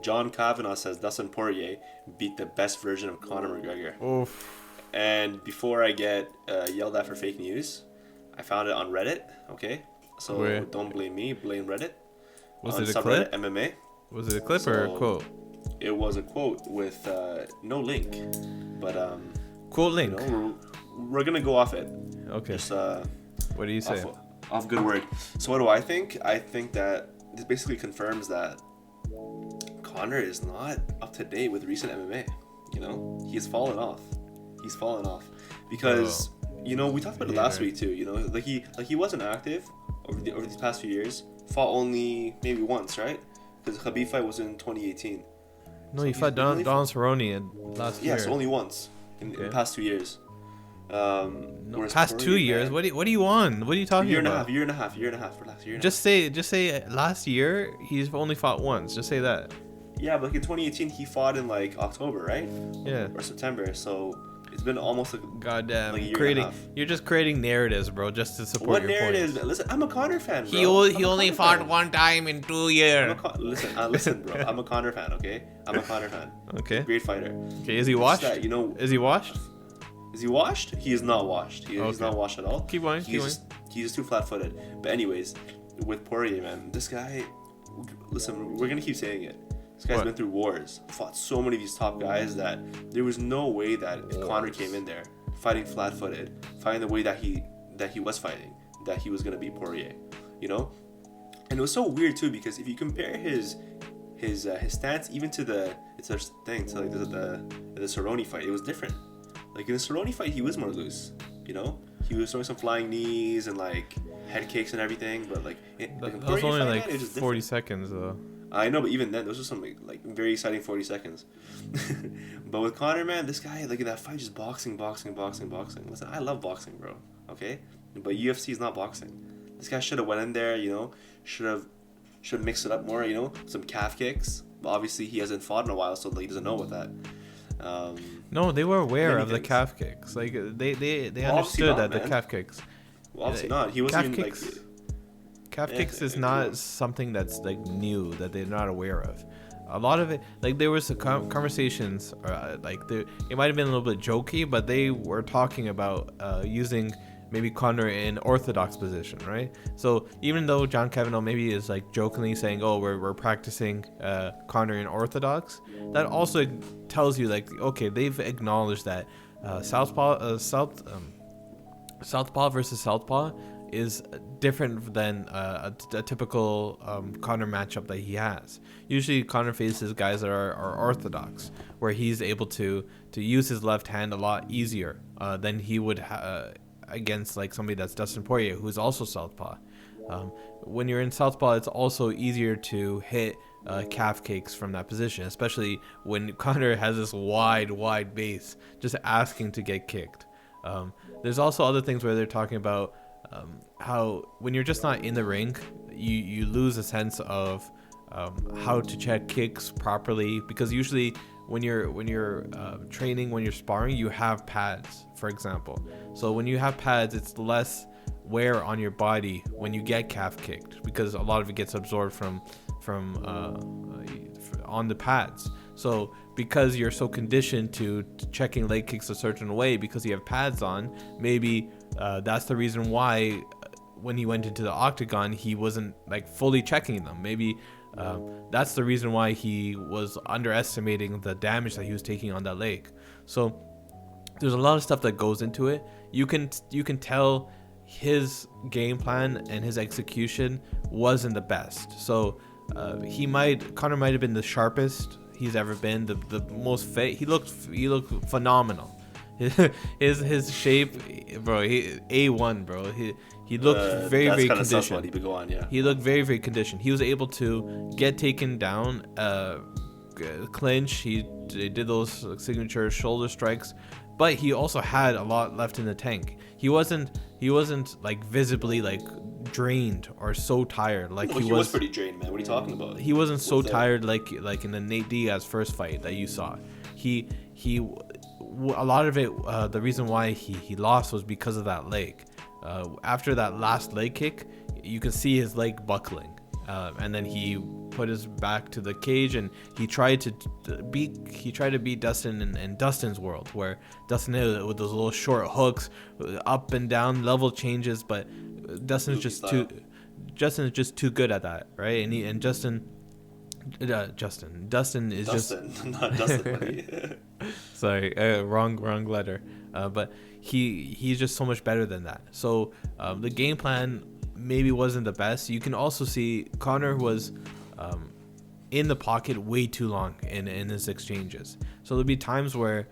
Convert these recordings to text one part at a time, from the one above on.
John Kavanagh says Dustin Poirier beat the best version of Conor McGregor. Oof. And before I get yelled at for fake news, I found it on Reddit. Okay, so Where? don't blame me, blame Reddit. Was on it a clip? MMA. Was it a clip or a quote? It was a quote with no link, but Quote link. you know, we're gonna go off it. Okay. Just What do you say? off good word. So what do I think? I think that this basically confirms that Conor is not up to date with recent MMA. You know, he's fallen off. Because you know, we talked about it last week too. You know, like he wasn't active over these past few years. Fought only maybe once, right? Because the Khabib fight was in 2018. No, So he fought Don Cerrone last year. Yes, only once in the past 2 years. No, past 2 years. What do you want? What are you talking about? Year and a half. Relax, year and a Just say last year he's only fought once. Just say that. Yeah, but like in 2018 he fought in like October, right? Yeah. Or September. So it's been almost like Goddamn, like a year and a half. You're just creating narratives, bro, just to support What your narrative? points. Listen, I'm a Conor fan, bro. He only fought one time in 2 years. Listen, bro. I'm a Conor fan, okay? I'm a Conor fan. Okay. Great fighter. Okay, is he washed? That, you know, is he washed? Is he washed? He is not washed. He's not washed at all. Keep going. He's just too flat-footed. But anyways, with Poirier, man, this guy. Listen, we're gonna keep saying it. This guy's been through wars, fought so many of these top guys that there was no way that if Conor came in there fighting flat-footed, fighting the way that he was fighting, that he was gonna beat Poirier, you know. And it was so weird too because if you compare his stance even to the Cerrone fight, it was different. Like in the Cerrone fight, he was more loose, you know. He was throwing some flying knees and like head kicks and everything, but like that was only like 40 seconds though. I know, but even then, those were some like very exciting 40 seconds. But with Conor, man, this guy like in that fight just boxing. Listen, I love boxing, bro. Okay, but UFC is not boxing. This guy should have went in there, you know, should have mixed it up more, you know, some calf kicks. But obviously, he hasn't fought in a while, so he doesn't know what that. No, they were aware of the calf kicks. Like they understood that the calf kicks. Well, obviously not. He wasn't even like. Calf kicks is not something that's like new that they're not aware of. A lot of it, like there was conversations, it might have been a little bit jokey, but they were talking about using maybe Conor in orthodox position, right? So even though John Kavanagh maybe is like jokingly saying, "Oh, we're practicing Conor in orthodox," that also tells you like, okay, they've acknowledged that southpaw versus southpaw is different than a typical Conor matchup that he has. Usually Conor faces guys that are orthodox, where he's able to use his left hand a lot easier than he would against like somebody that's Dustin Poirier, who's also southpaw. When you're in southpaw, it's also easier to hit calf kicks from that position, especially when Conor has this wide base, just asking to get kicked. There's also other things where they're talking about how when you're just not in the ring, you lose a sense of how to check kicks properly, because usually when you're training, when you're sparring, you have pads, for example. So when you have pads, it's less wear on your body when you get calf kicked, because a lot of it gets absorbed from on the pads. So because you're so conditioned to checking leg kicks a certain way because you have pads on, maybe that's the reason why when he went into the octagon he wasn't like fully checking them. Maybe that's the reason why he was underestimating the damage that he was taking on that leg. So there's a lot of stuff that goes into it. You can tell his game plan and his execution wasn't the best. So Conor might have been the sharpest he's ever been, the most fit. He looked phenomenal. His shape, bro, A1, bro. He looked very conditioned. He looked very conditioned. He was able to get taken down, clinch. He did those signature shoulder strikes, but he also had a lot left in the tank. He wasn't like visibly like drained or so tired like he was pretty drained, man. What are you talking about? He wasn't so tired like in the Nate Diaz first fight that you saw. He a lot of it, the reason why he lost was because of that leg. After that last leg kick, you could see his leg buckling. and then he put his back to the cage and he tried to beat Dustin in Dustin's world, where Dustin with those little short hooks, up and down level changes, but Dustin is just too good at that, right? And Dustin is Dustin, just not Dustin, buddy. sorry, wrong letter. But he's just so much better than that. So the game plan maybe wasn't the best. You can also see Conor was in the pocket way too long in his exchanges. So there'd be times where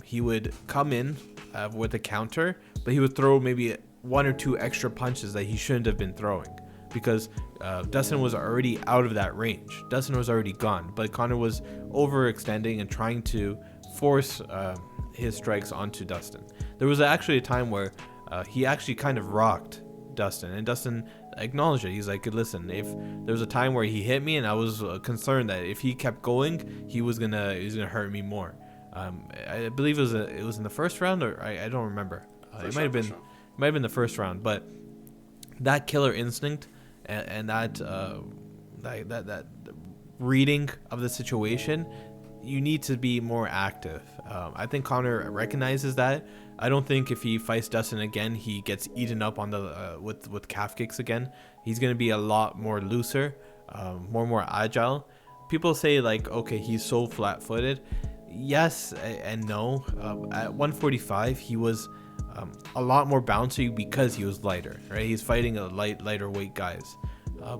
he would come in with a counter, but he would throw maybe 1 or 2 extra punches that he shouldn't have been throwing, because Dustin was already out of that range. Dustin was already gone, but Conor was overextending and trying to force his strikes onto Dustin. There was actually a time where he actually kind of rocked Dustin, and Dustin acknowledged it. He's like, listen, if there was a time where he hit me and I was concerned that if he kept going, he was gonna hurt me more. I believe it was in the first round, or I don't remember. It might have been the first round, but that killer instinct and that reading of the situation, you need to be more active. I think Conor recognizes that. I don't think if he fights Dustin again, he gets eaten up on the with calf kicks again. He's gonna be a lot more looser, more agile. People say like, okay, he's so flat-footed. Yes and no. At 145, he was a lot more bouncy because he was lighter, right? He's fighting a lighter weight guys.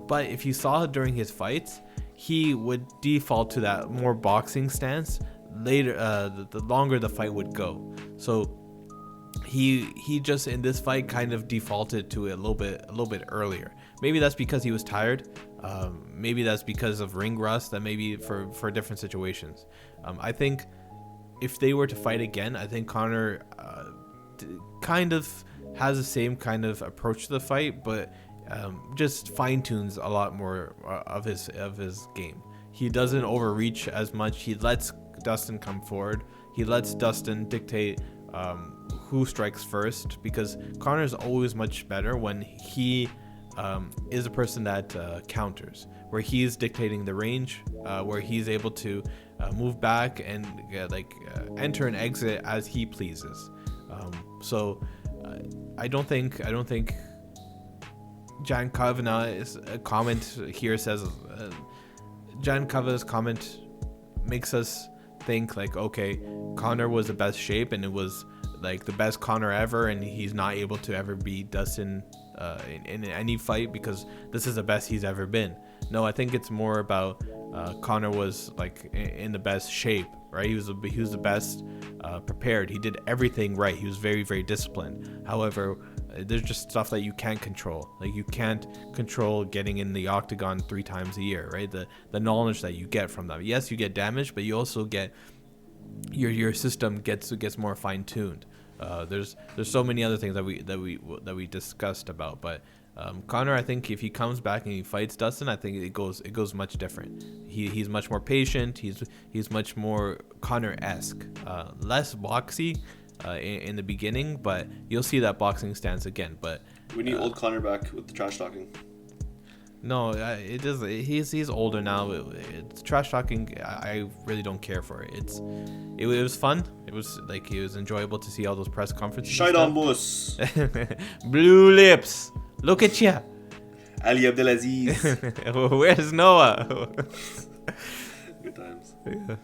But if you saw during his fights, he would default to that more boxing stance later. The longer the fight would go, so he just in this fight kind of defaulted to it a little bit earlier. Maybe that's because he was tired. Maybe that's because of ring rust. That maybe for different situations. I think if they were to fight again, I think Conor kind of has the same kind of approach to the fight, but just fine tunes a lot more of his game. He doesn't overreach as much. He lets Dustin come forward. He lets Dustin dictate who strikes first, because Conor is always much better when he is a person that counters, where he's dictating the range, where he's able to move back and enter and exit as he pleases. So I don't think Jan Kavanagh's comment here says Jan Kavanagh's comment makes us think like, okay, Conor was the best shape and it was like the best Conor ever, and he's not able to ever beat Dustin in any fight because this is the best he's ever been. No, I think it's more about Conor was like in the best shape, right? He was the best prepared. He did everything right. He was very, very disciplined. However, there's just stuff that you can't control. Like you can't control getting in the octagon 3 times a year, right? The knowledge that you get from that. Yes, you get damaged, but you also get your system gets more fine tuned. There's so many other things that we discussed about, but Conor, I think if he comes back and he fights Dustin, I think it goes much different. He's much more patient. He's much more Conor-esque, less boxy in the beginning, but you'll see that boxing stance again. But we need old Conor back with the trash talking. No, it does. He's older now. It's trash talking. I really don't care for it. It was fun. It was enjoyable to see all those press conferences. Shite on boss. Blue lips. Look at ya. Ali Abdelaziz. Where's Noah? Good times. Yeah.